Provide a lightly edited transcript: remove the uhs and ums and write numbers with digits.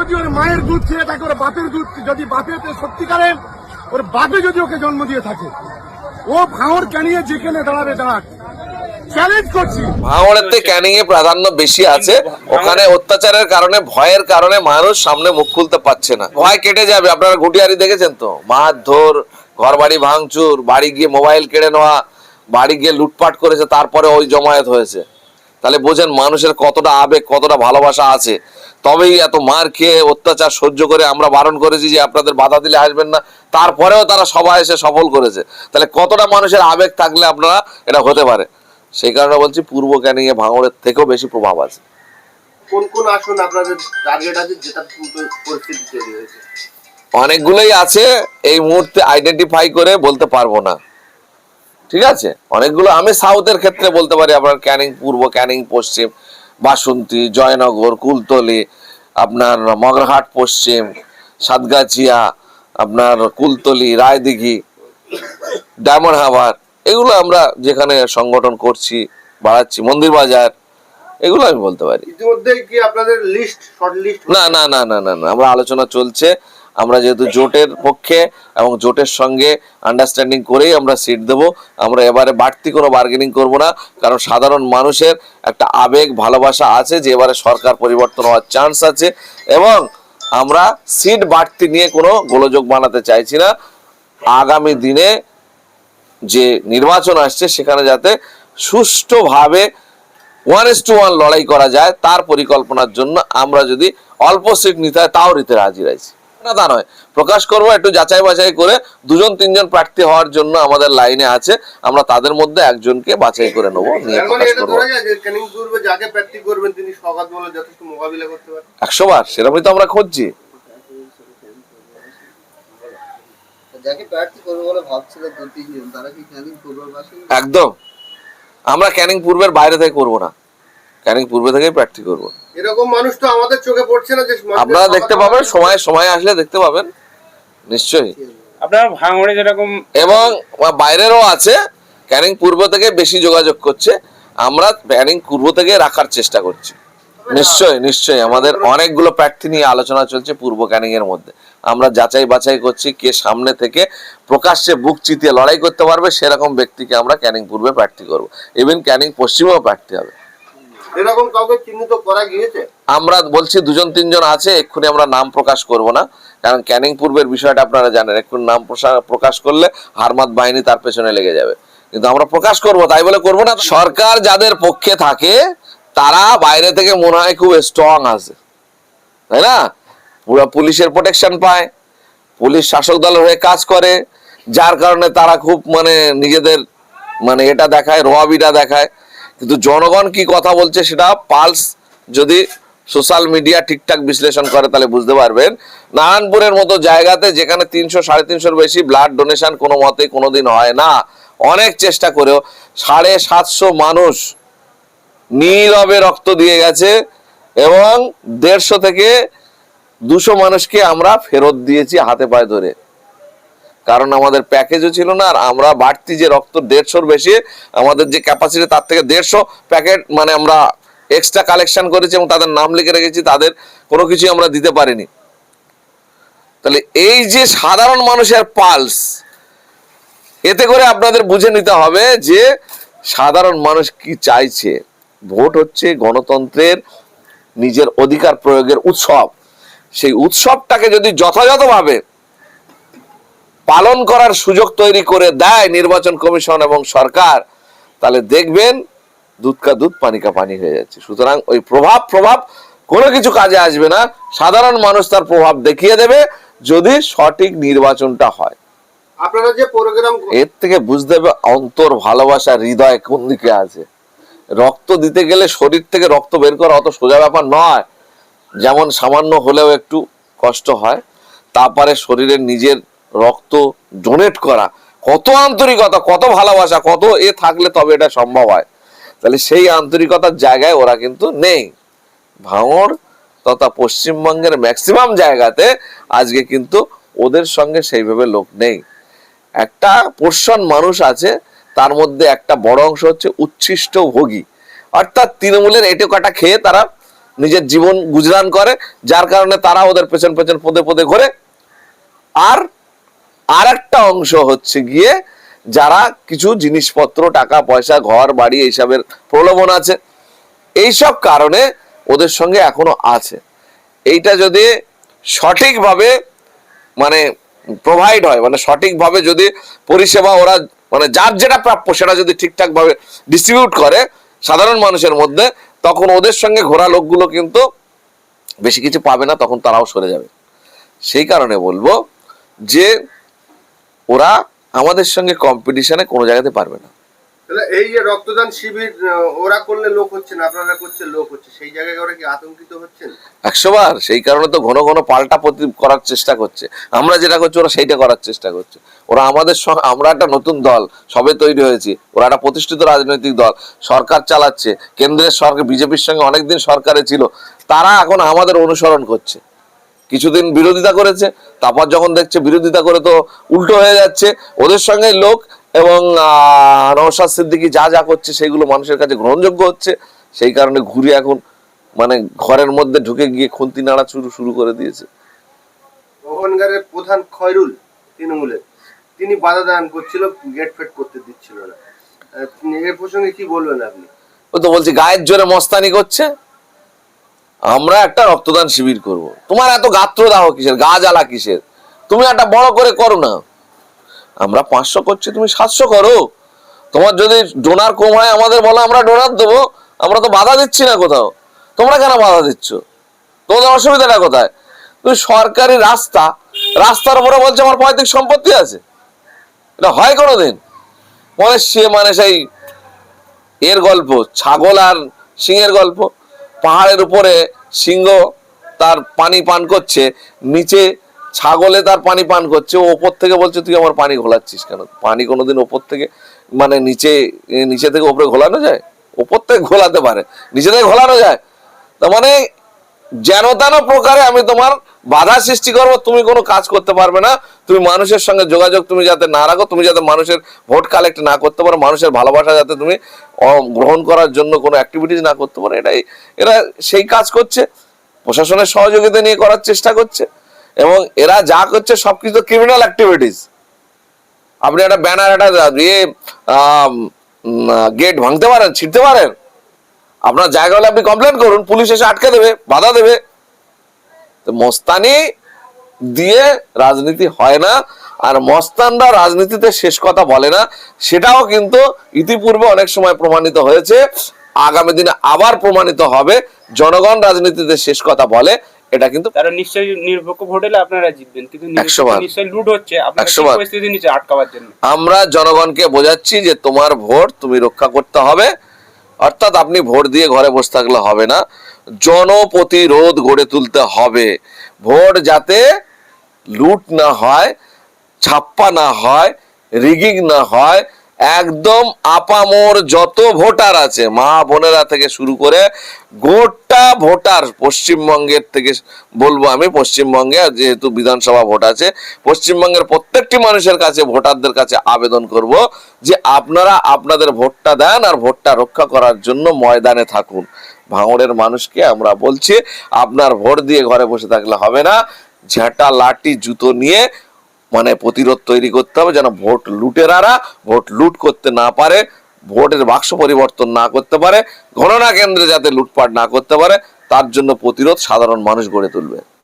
যদি ওর মায়ের দুধ খেয়ে থাকে, ওর বাপের দুধ, যদি বাপের সত্যিকারের ওর বাপে যদি ওকে জন্ম দিয়ে থাকে, ও ভাঙড় ক্যানিংয়ে যেখানে দাঁড়াবে দাঁড়াক, চ্যালেঞ্জ করছি। ভাঙড়েতে ক্যানিং এ প্রাধান্য বেশি আছে, ওখানে অত্যাচারের কারণে, ভয়ের কারণে মানুষ সামনে মুখ খুলতে পারছে না। ভয় কেটে যাবে। আপনারা ঘুটিয়ারি দেখেছেন তো, মারধর, ঘর বাড়ি ভাঙচুর, বাড়ি গিয়ে মোবাইল কেড়ে নেওয়া, বাড়ি গিয়ে লুটপাট করেছে, তারপরে ওই জমায়েত হয়েছে। তাহলে বোঝেন মানুষের কতটা আবেগ, কতটা ভালোবাসা আছে। তবেই এত মার খেয়ে অত্যাচার সহ্য করে আমরা বারণ করেছি যে আপনাদের বাধা দিলে আসবেন না, তারপরেও তারা সবাই এসে সফল করেছে। তাহলে কতটা মানুষের আবেগ থাকলে আপনারা এটা হতে পারে। সেই কারণে বলছি পূর্ব ক্যানিং এ ভাঙড়ের থেকেও বেশি প্রভাব আছে। কোন কোন আসন আপনাদের টার্গেট আছে যেটা পরিস্থিতি তৈরি হয়েছে? অনেকগুলোই আছে, এই মুহূর্তে আইডেন্টিফাই করে বলতে পারবো না। ঠিক আছে, অনেকগুলো। আমি সাউথের ক্ষেত্রে বলতে পারি, আপনার ক্যানিং পূর্ব, ক্যানিং পশ্চিম, বাসন্তী, জয়নগর, কুলতলি, আপনার মগরাহাট পশ্চিম, সাতগাছিয়া, আপনার কুলতলি, রায়দিঘি, ডায়মন্ড হারবার, এগুলো আমরা যেখানে সংগঠন করছি, বাড়াচ্ছি, মন্দির বাজার, এগুলো আমি বলতে পারি। ইতিমধ্যে কি আপনাদের লিস্ট, শর্ট লিস্ট? না না না না না না, আমরা আলোচনা চলছে। আমরা যেহেতু জোটের পক্ষে এবং জোটের সঙ্গে আন্ডারস্ট্যান্ডিং করেই আমরা সিট দেব। আমরা এবারে বাড়তি কোনো বার্গেনিং করব না, কারণ সাধারণ মানুষের একটা আবেগ, ভালোবাসা আছে যে এবারে সরকার পরিবর্তন হওয়ার চান্স আছে, এবং আমরা সিট বাড়তি নিয়ে কোনো গোলযোগ বানাতে চাইছি না। আগামী দিনে যে নির্বাচন আসছে সেখানে যাতে সুষ্ঠুভাবে 1:1 লড়াই করা যায়, তার পরিকল্পনার জন্য আমরা যদি অল্প সিট নিতে হয় তাও নিতে রাজি রয়েছি। না তা নয়, প্রকাশ করবো একটু যাচাই বাছাই করে। 2-3 প্রার্থী হওয়ার জন্য আমাদের লাইনে আছে, আমরা তাদের মধ্যে একজনকে বাছাই করে নেবো, নিয়ে প্রকাশ করবো। 100 বার সেরকমই তো আমরা খুঁজছি। একদম, আমরা ক্যানিং পূর্বের বাইরে থেকে করবো না, ক্যানিং পূর্বে থেকেই প্রার্থী করবো। এরকম মানুষ তো আমাদের চোখে পড়ছে না যে আপনারা দেখতে পাবেন, সময় আসলে দেখতে পাবেন নিশ্চয়ই। আপনারা ভাঙড়ে যেরকম, এবং বাইরেরও আছে, ক্যানিং পূর্ব থেকে বেশি যোগাযোগ করছে, আমরা ক্যানিং পূর্ব থেকে রাখার চেষ্টা করছি। নিশ্চয়ই নিশ্চয়ই, আমাদের অনেকগুলো প্রার্থী নিয়ে আলোচনা চলছে পূর্ব ক্যানিং এর মধ্যে। আমরা যাচাই বাছাই করছি কে সামনে থেকে প্রকাশ্যে বুক চিতিয়ে লড়াই করতে পারবে, সেরকম ব্যক্তিকে আমরা ক্যানিং পূর্বে প্রার্থী করবো। ইভেন ক্যানিং পশ্চিমেও প্রার্থী হবে। এরকম কাউকে চিহ্নিত করা গিয়েছে? আমরা বলছি 2-3 আছে, এক্ষুনি আমরা নাম প্রকাশ করব না, কারণ ক্যানিং পূর্বের বিষয়টা আপনারা জানেন, এক্ষুনি নাম প্রকাশ করলে হারমাত বাহিনী তার পেছনে লেগে যাবে। কিন্তু আমরা প্রকাশ করব, তাই বলে করবো না। সরকার যাদের পক্ষে থাকে তারা বাইরে থেকে মনে হয় খুব স্ট্রং আছে, তাই না? পুরো পুলিশের প্রোটেকশন পায়, পুলিশ শাসক দলের হয়ে কাজ করে, যার কারণে তারা খুব নিজেদের এটা দেখায়, রোয়াবিটা দেখায়। কিন্তু জনগণ কি কথা বলছে সেটা পালস যদি সোশ্যাল মিডিয়া ঠিকঠাক বিশ্লেষণ করে তাহলে বুঝতে পারবেন। নারায়ণপুরের মতো জায়গাতে যেখানে 300-350 বেশি ব্লাড ডোনেশন কোনো মতে কোনোদিন হয় না, অনেক চেষ্টা করেও 750 মানুষ নীরবে রক্ত দিয়ে গেছে, এবং 150 থেকে 200 মানুষকে আমরা ফেরত দিয়েছি হাতে পায়ে ধরে, কারণ আমাদের প্যাকেজও ছিল না। আর আমরা বাড়তি যে রক্ত 150-র বেশি, আমাদের যে ক্যাপাসিটি তার থেকে 150 প্যাকেট আমরা এক্সট্রা কালেকশন করেছি এবং তাদের নাম লিখে রেখেছি, তাদের কোনো কিছু আমরা দিতে পারিনি। তাহলে এই যে সাধারণ মানুষের পালস, এতে করে আপনাদের বুঝে নিতে হবে যে সাধারণ মানুষ কি চাইছে। ভোট হচ্ছে গণতন্ত্রের নিজের অধিকার প্রয়োগের উৎসব। সেই উৎসবটাকে যদি যথাযথভাবে পালন করার সুযোগ তৈরি করে দেয় নির্বাচন কমিশন এবং সরকার, তাহলে দেখবেন দুধ কা দুধ পানি কা পানি হয়ে যাচ্ছে। সুতরাং ওই প্রভাব কোনো কিছু কাজে আসবে না, সাধারণ মানুষ তার প্রভাব দেখিয়ে দেবে যদি সঠিক নির্বাচনটা হয়। আপনারা যে প্রোগ্রাম, এর থেকে বুঝতে হবে অন্তর, ভালোবাসা, হৃদয় কোন দিকে আছে। রক্ত দিতে গেলে শরীর থেকে রক্ত বের করা অত সোজা ব্যাপার নয়। যেমন সামান্য হলেও একটু কষ্ট হয়, তারপরে শরীরের নিজের রক্ত ডোনেট করা, কত আন্তরিকতা, কত ভালোবাসা, কত থাকলে তবে এটা সম্ভব হয়। তাহলে সেই আন্তরিকতার জায়গায় ওরা কিন্তু নেই। ভাঙড় তথা পশ্চিমবঙ্গের ম্যাক্সিমাম জায়গাতে আজকে কিন্তু ওদের সঙ্গে সেইভাবে লোক নেই। একটা পোর্শন মানুষ আছে, তার মধ্যে একটা বড় অংশ হচ্ছে উচ্ছিষ্ট ভোগী, অর্থাৎ তৃণমূলের এটো কাটা খেয়ে তারা নিজের জীবন গুজরান করে, যার কারণে তারা ওদের পেছন পেছন পদে পদে ঘোরে। আর একটা অংশ হচ্ছে গিয়ে যারা কিছু জিনিসপত্র, টাকা পয়সা, ঘর বাড়ি এইসবের প্রলোভন আছে, এইসব কারণে ওদের সঙ্গে এখনো আছে। এইটা যদি সঠিকভাবে মানে প্রোভাইড হয়, মানে সঠিকভাবে যদি পরিষেবা ওরা মানে যার যেটা প্রাপ্য সেটা যদি ঠিকঠাক ভাবে ডিস্ট্রিবিউট করে সাধারণ মানুষের মধ্যে, তখন ওদের সঙ্গে ঘোরা লোকগুলো কিন্তু বেশি কিছু পাবে না, তখন তারাও সরে যাবে। সেই কারণে বলবো যে ওরা আমাদের সঙ্গে কম্পিটিশনে কোনো জায়গাতে পারবে না। তাহলে এই যে রক্তদান শিবির ওরা করলে লোক হচ্ছে না, আপনারা করছে লোক হচ্ছে, সেই জায়গায় ওরা কি আতঙ্কিত হচ্ছেন? 100 বার। সেই কারণে তো ঘন ঘন পাল্টা করার চেষ্টা করছে। আমরা যেটা করছি ওরা সেইটা করার চেষ্টা করছে। ওরা আমাদের সঙ্গে, আমরা একটা নতুন দল সবে তৈরি হয়েছি, ওরা একটা প্রতিষ্ঠিত রাজনৈতিক দল, সরকার চালাচ্ছে, কেন্দ্রের সরকার, বিজেপির সঙ্গে অনেকদিন সরকারে ছিল, তারা এখন আমাদের অনুসরণ করছে। কিছুদিন বিরোধিতা করেছে, তারপর যখন দেখছে বিরোধিতা করে তো উল্টো হয়ে যাচ্ছে, ওদের সঙ্গে লোক এবং নওশাদ সিদ্দিকী যা যা করছে সেগুলো মানুষের কাছে গ্রহণযোগ্য হচ্ছে। সেই কারণে ঘুরে এখন মানে ঘরের মধ্যে ঢুকে গিয়ে খুন্তি নাড়া শুরু করে দিয়েছে। ওখানকারের প্রধান খয়রুল তৃণমূলের, তিনি বাধা দান করছিল, গেট ফেট করতে দিচ্ছিল না। এর প্রসঙ্গে কি বলবেন আপনি? ও তো বলছি গায়ের জোরে মস্তানি করছে, আমরা একটা রক্তদান শিবির করব। তোমার এত গাত্র দাহ কিসের, গা জ্বালা কিসের? তুমি একটা বড় করে করো না। আমরা 500 করছি, তুমি 700 করো। তোমার যদি ডোনার কম হয় আমাদের বলো, আমরা ডোনার দেবো। আমরা তো বাধা দিচ্ছি না কোথাও, তোমরা কেন বাধা দিচ্ছ? তোমাদের অসুবিধাটা কোথায়? তুমি সরকারি রাস্তার উপরে বলছে আমার পৈতৃক সম্পত্তি আছে, এটা হয় কোনোদিন? মানে সেই এর গল্প, ছাগল আর সিংহের গল্প। পাহাড়ের উপরে সিংহ তার পানি পান করছে, নিচে ছাগলে তার পানি পান করছে, ও ওপর থেকে বলছে তুই আমার পানি ঘোলাচ্ছিস কেন? পানি কোনোদিন ওপর থেকে মানে নিচে থেকে ওপরে ঘোলানো যায়? ওপর থেকে ঘোলাতে পারে, নিচে থেকে ঘোলানো যায়? তার মানে যেন তেন প্রকারে আমি তোমার বাধা সৃষ্টি করবো, তুমি কোনো কাজ করতে পারবে না। তুমি মানুষের সঙ্গে যোগাযোগ তুমি যাতে না রাখো, তুমি যাতে মানুষের ভোট কালেক্ট না করতে পারো, মানুষের ভালোবাসা যাতে তুমি গ্রহণ করার জন্য কোনো অ্যাক্টিভিটিস না করতে পারো, এরা সেই কাজ করছে। প্রশাসনের সহযোগিতা নিয়ে করার চেষ্টা করছে, এবং এরা যা করছে সবকিছু ক্রিমিনাল অ্যাক্টিভিটিস। আপনি একটা ব্যানার, একটা গেট ভাঙতে পারেন, ছিঁড়তে পারেন, আপনার জায়গা হলে আপনি কমপ্লেন করুন, পুলিশ এসে আটকে দেবে, বাধা দেবে। তো মস্তানি দিয়ে রাজনীতি হয় না, আর মস্তানরা রাজনীতিতে শেষ কথা বলে না, সেটাও কিন্তু ইতিপূর্বে অনেক সময় প্রমাণিত হয়েছে, আগামী দিনে আবার প্রমাণিত হবে। জনগণ রাজনীতিতে শেষ কথা বলে, এটা কিন্তু তারা নিশ্চয়ই নিরপেক্ষ ভোট হলে আপনারা জিতবেন, কিন্তু 100 বার। নিশ্চয়ই লুট হচ্ছে, আপনারা 100 কি বার। পরিস্থিতি নিচে আটকাবার জন্য আমরা জনগণকে বোঝাচ্ছি যে তোমার ভোট তুমি রক্ষা করতে হবে। অর্থাৎ আপনি ভোট দিয়ে ঘরে বসে থাকলে হবে না, জনপ্রতিরোধ গড়ে তুলতে হবে। ভোট যাতে লুট না হয়, ছাপ্পা না হয়, রিগিং না হয়, একদম আপামোর যত ভোটার আছে, মা বোনেরা থেকে শুরু করে গোটা ভোটার, পশ্চিমবঙ্গের থেকে বলবো আমি, পশ্চিমবঙ্গে যেহেতু বিধানসভা ভোট আছে, পশ্চিমবঙ্গের প্রত্যেকটি মানুষের কাছে, ভোটারদের কাছে আবেদন করব যে আপনারা আপনাদের ভোটটা দেন, আর ভোটটা রক্ষা করার জন্য ময়দানে থাকুন। ভাঙড়ের মানুষকে আমরা বলছি, আপনার ভোট দিয়ে ঘরে বসে থাকলে হবে না, ঝাঁটা লাঠি জুতো নিয়ে মানে প্রতিরোধ তৈরি করতে হবে, যেন ভোট লুটেরারা ভোট লুট করতে না পারে, ভোটের বাক্স পরিবর্তন না করতে পারে, গণনা কেন্দ্রে যাতে লুটপাট না করতে পারে, তার জন্য প্রতিরোধ সাধারণ মানুষ গড়ে তুলবে।